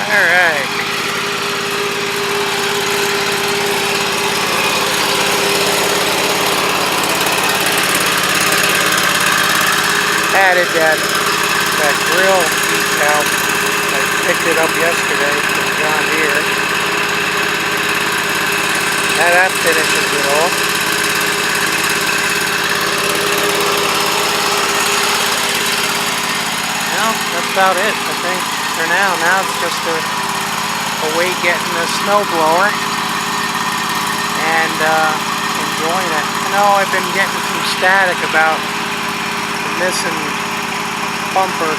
Alright. Added that grill decal. I picked it up yesterday from John Deere. Now that finishes it off. Well, that's about it, I think, for now. Now it's just await getting the snow blower and enjoying it. I know I've been getting some static about the missing bumper,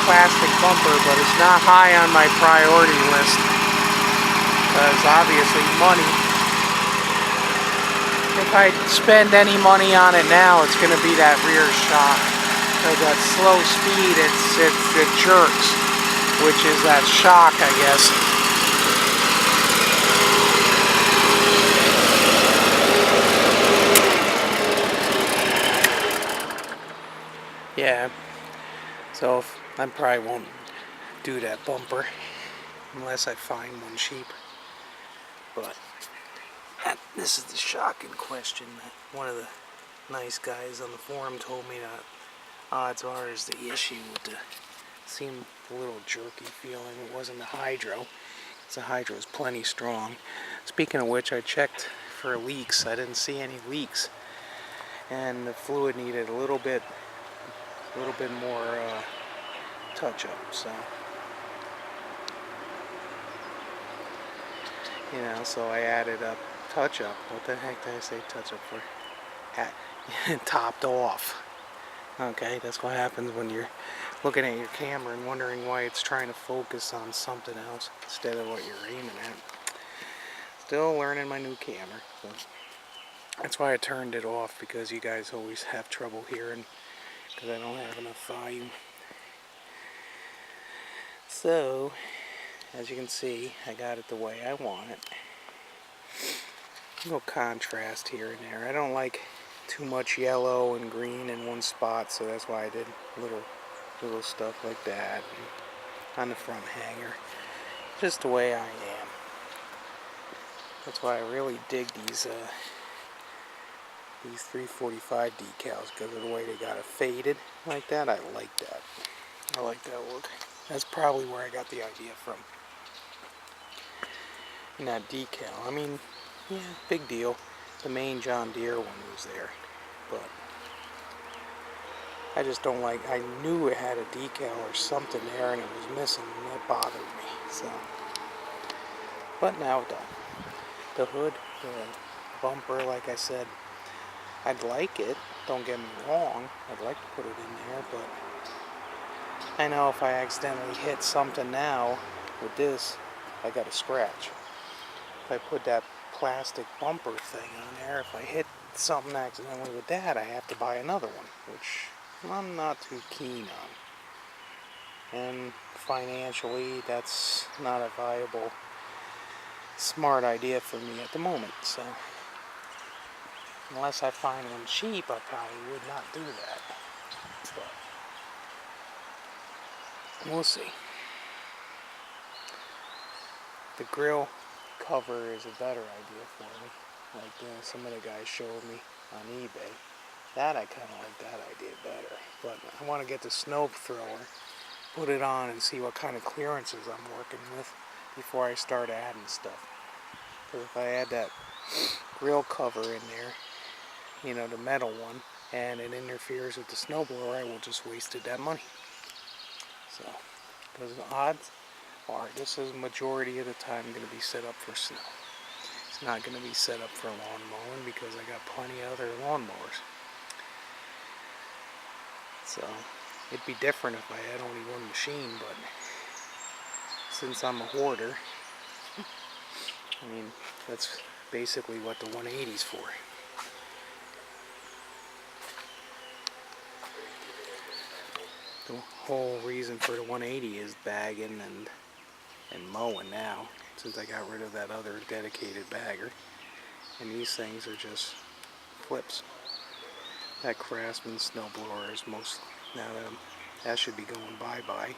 plastic bumper, but it's not high on my priority list because obviously money. If I spend any money on it now, it's going to be that rear shock. Because at slow speed, it jerks, which is that shock, I guess. Yeah, so I probably won't do that bumper unless I find one cheap. But this is the shock in question that one of the nice guys on the forum told me that odds are is the issue with the seemed a little jerky feeling. It wasn't the hydro. The hydro is plenty strong. Speaking of which, I checked for leaks. I didn't see any leaks, and the fluid needed a little bit more touch up. So so I added up touch up. What the heck did I say touch up for? Topped off. Okay, that's what happens when you're looking at your camera and wondering why it's trying to focus on something else instead of what you're aiming at. Still learning my new camera, so that's why I turned it off, because you guys always have trouble hearing because I don't have enough volume. So, as you can see, I got it the way I want it. A little contrast here and there. I don't like too much yellow and green in one spot, so that's why I did little stuff like that on the front hanger. Just the way I am. That's why I really dig these 345 decals, because of the way they got it faded like that. I like that. I like that look. That's probably where I got the idea from. And that decal, I mean, yeah, big deal. The main John Deere one was there, but I just don't like, I knew it had a decal or something there and it was missing, and that bothered me. So, but now done. The hood, the bumper, like I said, I'd like it, don't get me wrong, I'd like to put it in there, but I know if I accidentally hit something now with this, I got a scratch. If I put that plastic bumper thing on there, if I hit something accidentally with that, I have to buy another one, which I'm not too keen on. And financially, that's not a viable, smart idea for me at the moment. So, unless I find one cheap, I probably would not do that. But we'll see. The grill cover is a better idea for me, like some of the guys showed me on eBay. That I kind of like that idea better, but I want to get the snow thrower, put it on, and see what kind of clearances I'm working with before I start adding stuff. Because if I add that grill cover in there, the metal one, and it interferes with the snowblower, I will just wasted that money. So those odds are, this is majority of the time going to be set up for snow. It's not going to be set up for lawn mowing because I got plenty of other lawnmowers. So it'd be different if I had only one machine, but since I'm a hoarder, I mean, that's basically what the 180's for. The whole reason for the 180 is bagging and mowing now, since I got rid of that other dedicated bagger. And these things are just flips. That Craftsman snowblower is that should be going bye-bye.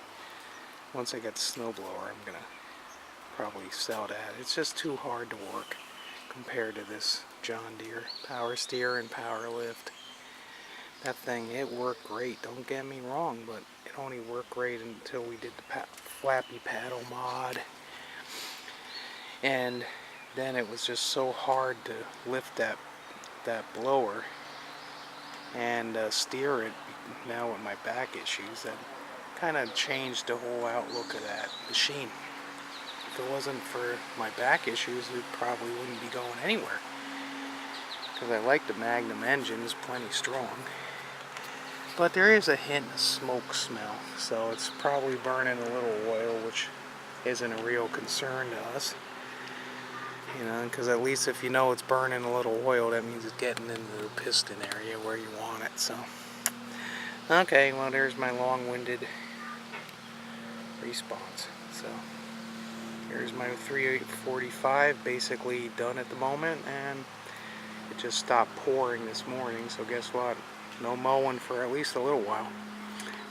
once I get the snowblower, I'm gonna probably sell that. It's just too hard to work compared to this John Deere power steer and power lift. That thing, it worked great, don't get me wrong, but it only worked great until we did the flappy paddle mod. And then it was just so hard to lift that blower and steer it. Now with my back issues, that kind of changed the whole outlook of that machine. If it wasn't for my back issues, it probably wouldn't be going anywhere. Because I like the Magnum engine, it's plenty strong. But there is a hint of smoke smell, so it's probably burning a little oil, which isn't a real concern to us. You know, because at least if you know it's burning a little oil, that means it's getting into the piston area where you want it. So, okay, well, there's my long-winded response. So, here's my 345, basically done at the moment, and it just stopped pouring this morning. So guess what? No mowing for at least a little while,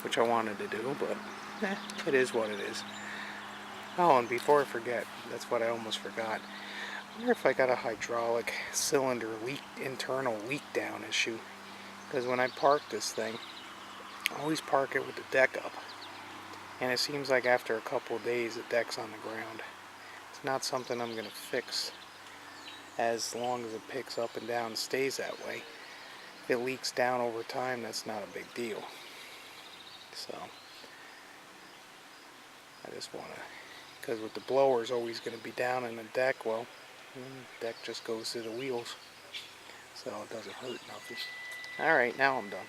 which I wanted to do, but it is what it is. Oh, and before I forget, that's what I almost forgot. I wonder if I got a hydraulic cylinder internal leak down issue. Because when I park this thing, I always park it with the deck up. And it seems like after a couple of days, the deck's on the ground. It's not something I'm going to fix as long as it picks up and down and stays that way. If it leaks down over time, that's not a big deal. So, I just want to, because with the blower is always going to be down in the deck, well, the deck just goes to the wheels, so it doesn't hurt nothing. Alright, now I'm done.